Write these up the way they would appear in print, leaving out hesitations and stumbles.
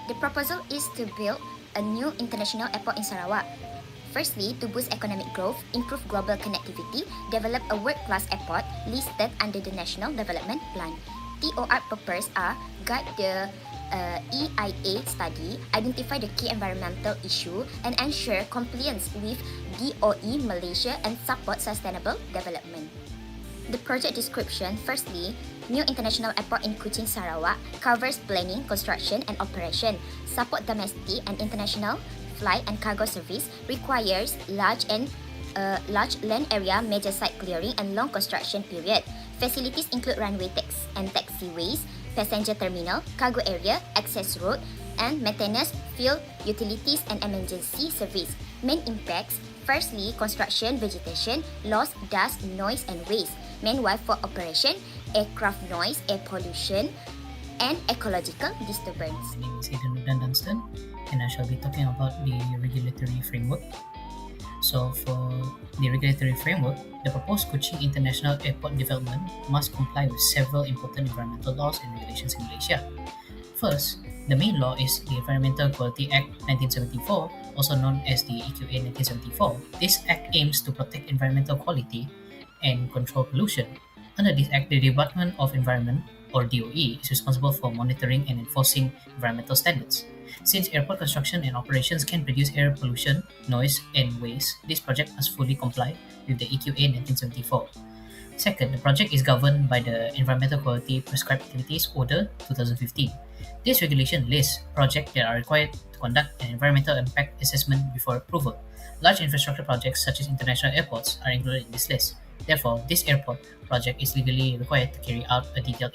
The proposal is to build a new international airport in Sarawak. Firstly, to boost economic growth, improve global connectivity, develop a world-class airport listed under the National Development Plan. TOR purpose are guide the EIA study, identify the key environmental issue, and ensure compliance with DOE Malaysia and support sustainable development. The project description, firstly, new international airport in Kuching, Sarawak, covers planning, construction, and operation, support domestic and international flight and cargo service, requires large land area, major site clearing, and long construction period. Facilities include runway and taxiways, passenger terminal, cargo area, access road, and maintenance, field, utilities, and emergency service. Main impacts, firstly, construction, vegetation, loss, dust, noise, and waste. Meanwhile, for operation, aircraft noise, air pollution, and ecological disturbance. My name is Aiden Udan Dunstan, and I shall be talking about the regulatory framework. So for the regulatory framework, the proposed Kuching International Airport development must comply with several important environmental laws and regulations in Malaysia. First, the main law is the Environmental Quality Act 1974, also known as the EQA 1974. This act aims to protect environmental quality and control pollution. Under this act, the Department of Environment, or DOE, is responsible for monitoring and enforcing environmental standards. Since airport construction and operations can produce air pollution, noise, and waste, this project must fully comply with the EQA 1974. Second, the project is governed by the Environmental Quality Prescribed Activities Order 2015. This regulation lists projects that are required to conduct an environmental impact assessment before approval. Large infrastructure projects such as international airports are included in this list. Therefore, this airport project is legally required to carry out a detailed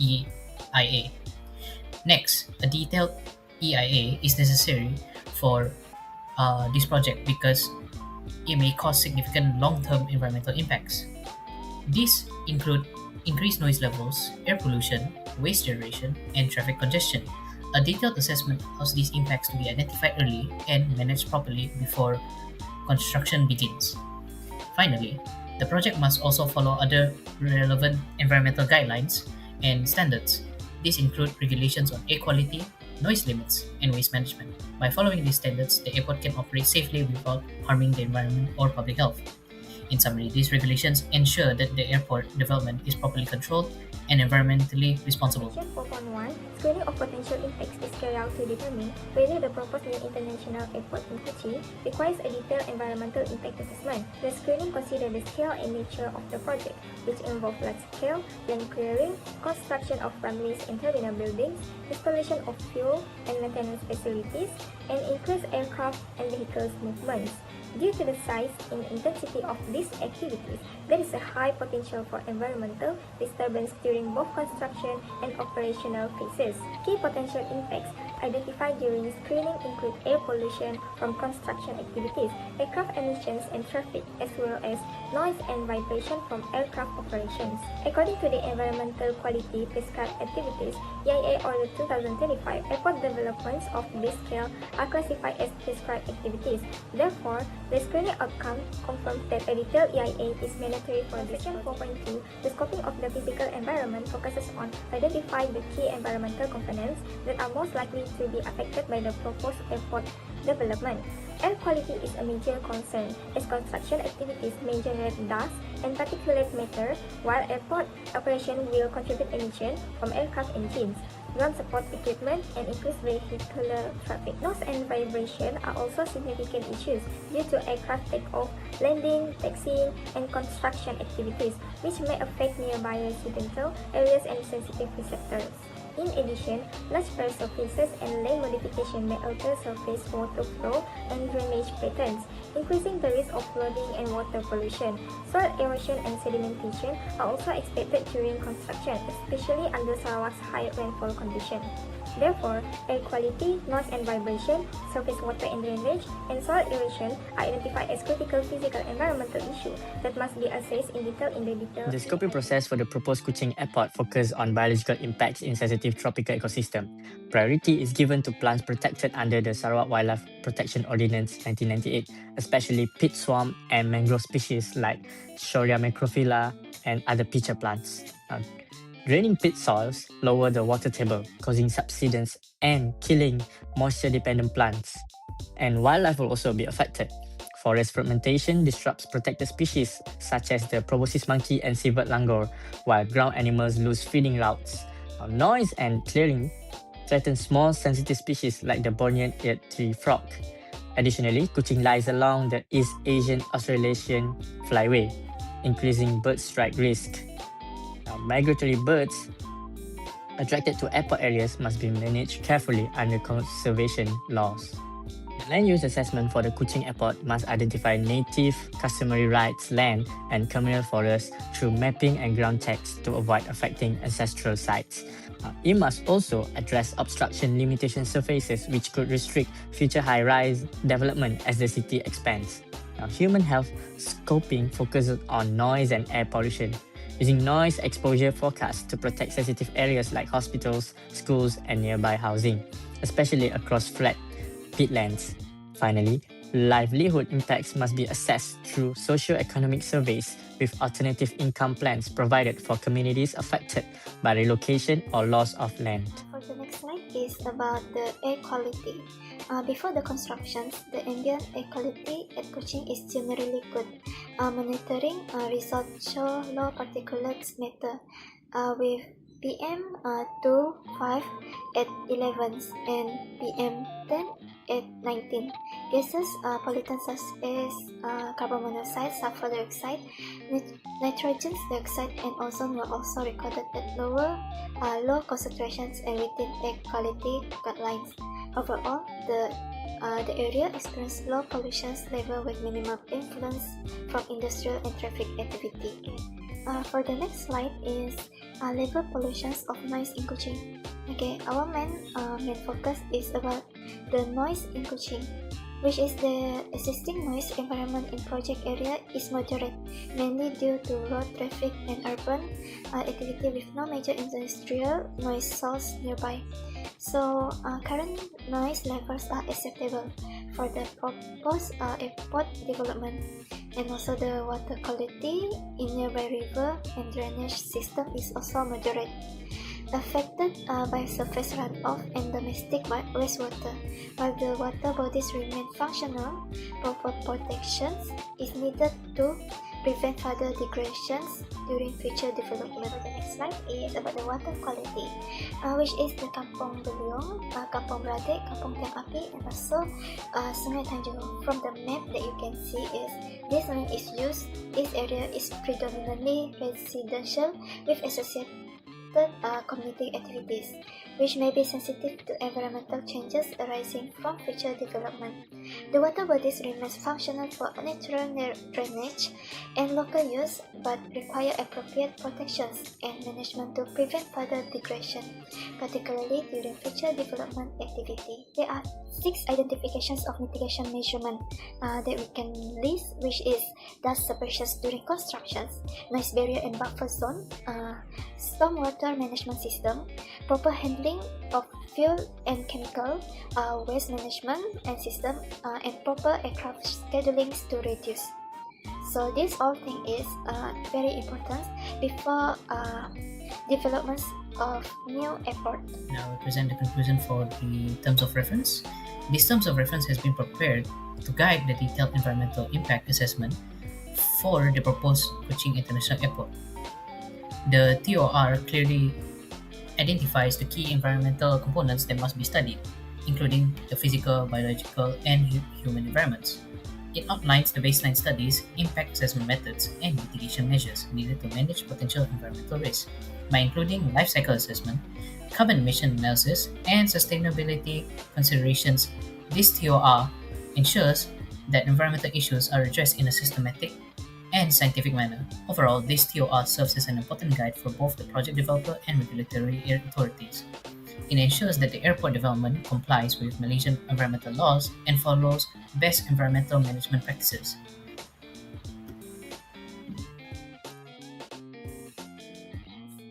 EIA. Next, a detailed EIA is necessary for this project because it may cause significant long-term environmental impacts. These include increased noise levels, air pollution, waste generation, and traffic congestion. A detailed assessment allows these impacts to be identified early and managed properly before construction begins. Finally, the project must also follow other relevant environmental guidelines and standards. These include regulations on air quality, noise limits, and waste management. By following these standards, the airport can operate safely without harming the environment or public health. In summary, these regulations ensure that the airport development is properly controlled and environmentally responsible. Section 4.1, screening of potential impacts is carried out to determine whether the proposed new international airport in Kuching requires a detailed environmental impact assessment. The screening considers the scale and nature of the project, which involve large-scale land clearing, construction of runways and terminal buildings, installation of fuel and maintenance facilities, and increased aircraft and vehicles movements. Due to the size and intensity of these activities, there is a high potential for environmental disturbance during both construction and operational phases. Key potential impacts identified during screening include air pollution from construction activities, aircraft emissions and traffic, as well as noise and vibration from aircraft operations. According to the Environmental Quality Prescribed Activities, EIA Order 2025, airport developments of this scale are classified as prescribed activities. Therefore, the screening outcome confirms that a detailed EIA is mandatory for Section 4.2. The scoping of the physical environment focuses on identifying the key environmental components that are most likely to be affected by the proposed airport development. Air quality is a major concern, as construction activities may generate dust and particulate matter, while airport operation will contribute emission from aircraft engines, ground support equipment, and increased vehicular traffic. Noise and vibration are also significant issues due to aircraft takeoff, landing, taxiing, and construction activities, which may affect nearby residential areas and sensitive receptors. In addition, large fair surfaces and lane modification may alter surface water flow and drainage patterns, increasing the risk of flooding and water pollution. Soil erosion and sedimentation are also expected during construction, especially under Sarawak's high rainfall condition. Therefore, air quality, noise and vibration, surface water and drainage, and soil erosion are identified as critical physical environmental issues that must be assessed in detail in the detail. The scoping process for the proposed Kuching Airport focuses on biological impacts in sensitive tropical ecosystem. Priority is given to plants protected under the Sarawak Wildlife Protection Ordinance 1998, especially peat swamp and mangrove species like Shorea macrophylla, and other pitcher plants. Draining pit soils lower the water table, causing subsidence and killing moisture-dependent plants. And wildlife will also be affected. Forest fragmentation disrupts protected species such as the proboscis monkey and civet langur, while ground animals lose feeding routes. Noise and clearing threaten small sensitive species like the Bornean-eared tree frog. Additionally, Kuching lies along the East Asian Australasian flyway, increasing bird strike risk. Migratory birds attracted to airport areas must be managed carefully under conservation laws. The land use assessment for the Kuching Airport must identify native customary rights land and communal forests through mapping and ground checks to avoid affecting ancestral sites. It must also address obstruction limitation surfaces which could restrict future high-rise development as the city expands. Human health scoping focuses on noise and air pollution, using noise exposure forecasts to protect sensitive areas like hospitals, schools, and nearby housing, especially across flat peatlands. Finally, livelihood impacts must be assessed through socio-economic surveys with alternative income plans provided for communities affected by relocation or loss of land. For the next slide is about the air quality. Before the constructions, the ambient air quality at Kuching is generally good. Monitoring results show low particulate matter with PM 2.5 at 11 and PM 10 at 19. Gases, pollutants such as carbon monoxide, sulfur dioxide, nitrogen dioxide, and ozone were also recorded at low concentrations and within air quality guidelines. Overall, the area experienced low pollution level with minimal influence from industrial and traffic activity. For the next slide is level pollutions of noise in Kuching. Okay, our main focus is about the noise in Kuching, which is the existing noise environment in project area is moderate, mainly due to road traffic and urban activity with no major industrial noise source nearby. So current noise levels are acceptable for the proposed airport development, and also the water quality in nearby river and drainage system is also moderate. Affected by surface runoff and domestic wastewater. While the water bodies remain functional, proper protection is needed to prevent further degradations during future development. The next slide is about the water quality, which is the Kampung Beliung, Kampung Bradek, Kampung Tiang Api, and also Sungai Tanjung. From the map that you can see is this land is used. This area is predominantly residential with associated community activities, which may be sensitive to environmental changes arising from future development. The water bodies remain functional for natural drainage and local use, but require appropriate protections and management to prevent further degradation, particularly during future development activity. There are 6 identifications of mitigation measurement that we can list, which is dust separations during constructions, noise barrier and buffer zone, stormwater management system, proper handling of fuel and chemical waste management and system, and proper aircraft scheduling to reduce. So this all thing is very important before developments of new airport. Now we present the conclusion for the terms of reference. These terms of reference has been prepared to guide the detailed environmental impact assessment for the proposed Kuching International Airport. The TOR clearly identifies the key environmental components that must be studied, including the physical, biological, and human environments. It outlines the baseline studies, impact assessment methods, and mitigation measures needed to manage potential environmental risks by including life cycle assessment, carbon emission analysis, and sustainability considerations. This TOR ensures that environmental issues are addressed in a systematic and scientific manner. Overall, this TOR serves as an important guide for both the project developer and regulatory authorities. It ensures that the airport development complies with Malaysian environmental laws and follows best environmental management practices.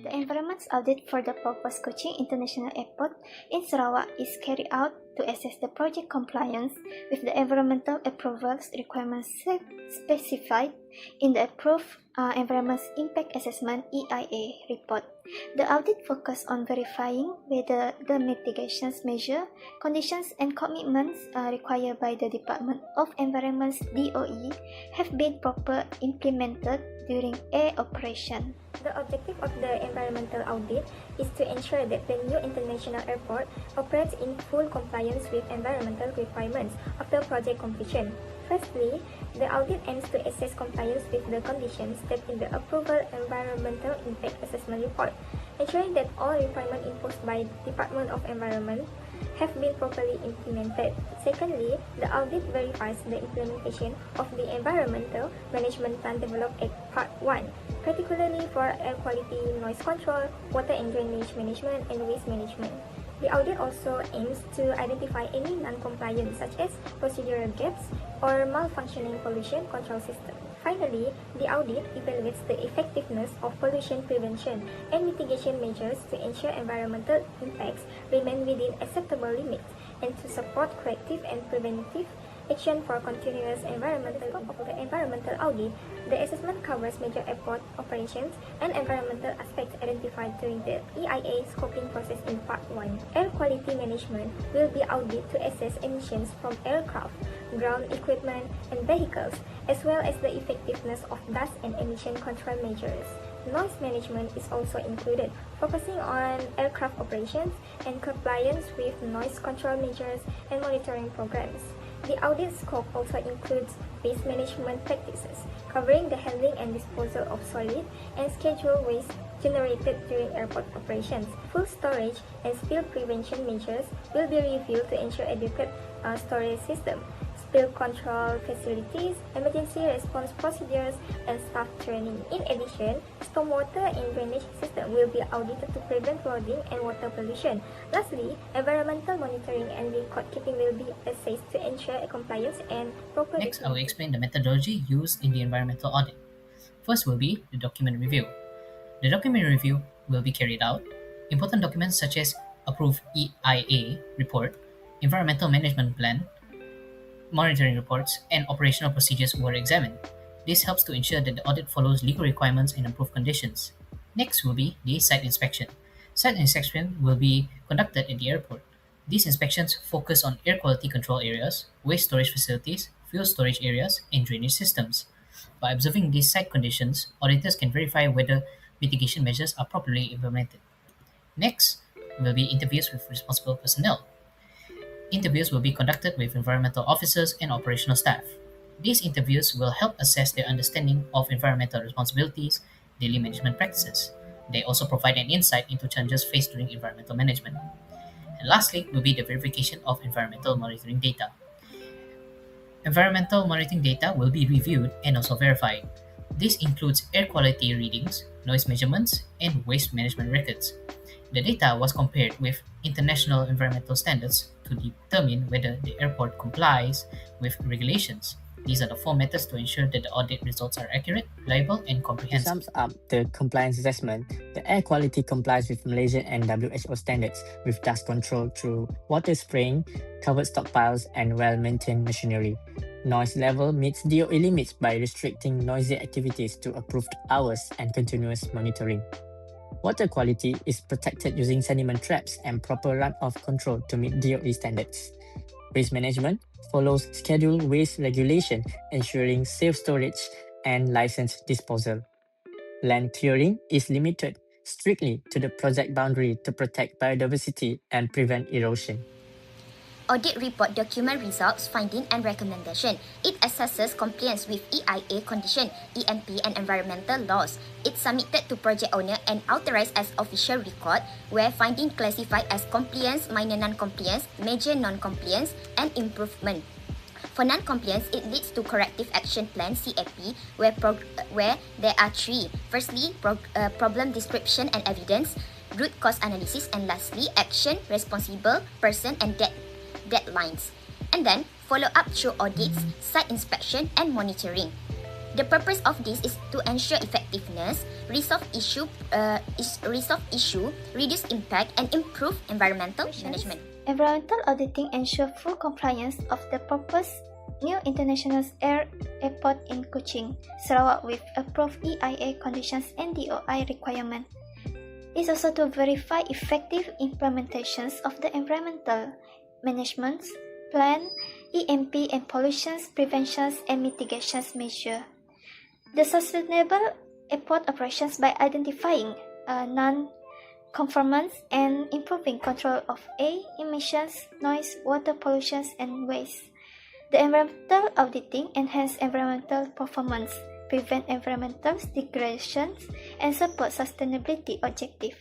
The environment audit for the proposed Kuching International Airport in Sarawak is carried out to assess the project compliance with the environmental approvals requirements specified in the Approved Environment Impact Assessment (EIA) report. The audit focused on verifying whether the mitigation measure, conditions and commitments required by the Department of Environment's DOE have been properly implemented during air operation. The objective of the environmental audit is to ensure that the new international airport operates in full compliance with environmental requirements after project completion. Firstly, the audit aims to assess compliance with the conditions set in the Approval Environmental Impact Assessment report, ensuring that all requirements imposed by Department of Environment have been properly implemented. Secondly, the audit verifies the implementation of the Environmental Management Plan developed at Part 1, particularly for air quality, noise control, water and drainage management, and waste management. The audit also aims to identify any non-compliance such as procedural gaps or malfunctioning pollution control system. Finally, the audit evaluates the effectiveness of pollution prevention and mitigation measures to ensure environmental impacts remain within acceptable limits and to support corrective and preventive action for continuous environmental of the environmental audit. The assessment covers major airport operations and environmental aspects identified during the EIA scoping process in Part 1. Air quality management will be audited to assess emissions from aircraft, ground equipment, and vehicles, as well as the effectiveness of dust and emission control measures. Noise management is also included, focusing on aircraft operations and compliance with noise control measures and monitoring programs. The audit scope also includes waste management practices, covering the handling and disposal of solid and scheduled waste generated during airport operations. Full storage and spill prevention measures will be reviewed to ensure adequate storage system, spill control facilities, emergency response procedures, and staff training. In addition, stormwater and drainage system will be audited to prevent flooding and water pollution. Lastly, environmental monitoring and record keeping will be assessed to ensure compliance and proper. Next, I will explain the methodology used in the environmental audit. First will be the document review. The document review will be carried out. Important documents such as approved EIA report, environmental management plan, monitoring reports, and operational procedures were examined. This helps to ensure that the audit follows legal requirements and approved conditions. Next will be the site inspection. Site inspection will be conducted at the airport. These inspections focus on air quality control areas, waste storage facilities, fuel storage areas, and drainage systems. By observing these site conditions, auditors can verify whether mitigation measures are properly implemented. Next will be interviews with responsible personnel. Interviews will be conducted with environmental officers and operational staff. These interviews will help assess their understanding of environmental responsibilities, daily management practices. They also provide an insight into challenges faced during environmental management. And lastly will be the verification of environmental monitoring data. Environmental monitoring data will be reviewed and also verified. This includes air quality readings, noise measurements, and waste management records. The data was compared with international environmental standards to determine whether the airport complies with regulations. These are the 4 methods to ensure that the audit results are accurate, reliable, and comprehensive. Sums up the compliance assessment. The air quality complies with Malaysian and WHO standards with dust control through water spraying, covered stockpiles, and well-maintained machinery. Noise level meets DOE limits by restricting noisy activities to approved hours and continuous monitoring. Water quality is protected using sediment traps and proper runoff control to meet DOE standards. Waste management follows scheduled waste regulation, ensuring safe storage and licensed disposal. Land clearing is limited strictly to the project boundary to protect biodiversity and prevent erosion. Audit report document results, finding and recommendation. It assesses compliance with EIA condition, EMP and environmental laws. It's submitted to project owner and authorized as official record, where finding classified as compliance, minor non-compliance, major non-compliance, and improvement. For non-compliance, it leads to corrective action plan (CAP), where there are 3. Firstly, problem description and evidence, root cause analysis, and lastly, action, responsible person, and deadlines. And then follow up through audits, site inspection, and monitoring. The purpose of this is to ensure effectiveness, resolve issue, reduce impact, and improve environmental management. Environmental auditing ensures full compliance of the proposed new international airport in Kuching, Sarawak with approved EIA conditions and DOI requirements. It is also to verify effective implementations of the environmental management plan, EMP and pollution prevention and mitigation measures. The sustainable airport operations by identifying non-conformance and improving control of air emissions, noise, water pollution, and waste. The environmental auditing enhance environmental performance, prevent environmental degradation, and support sustainability objectives.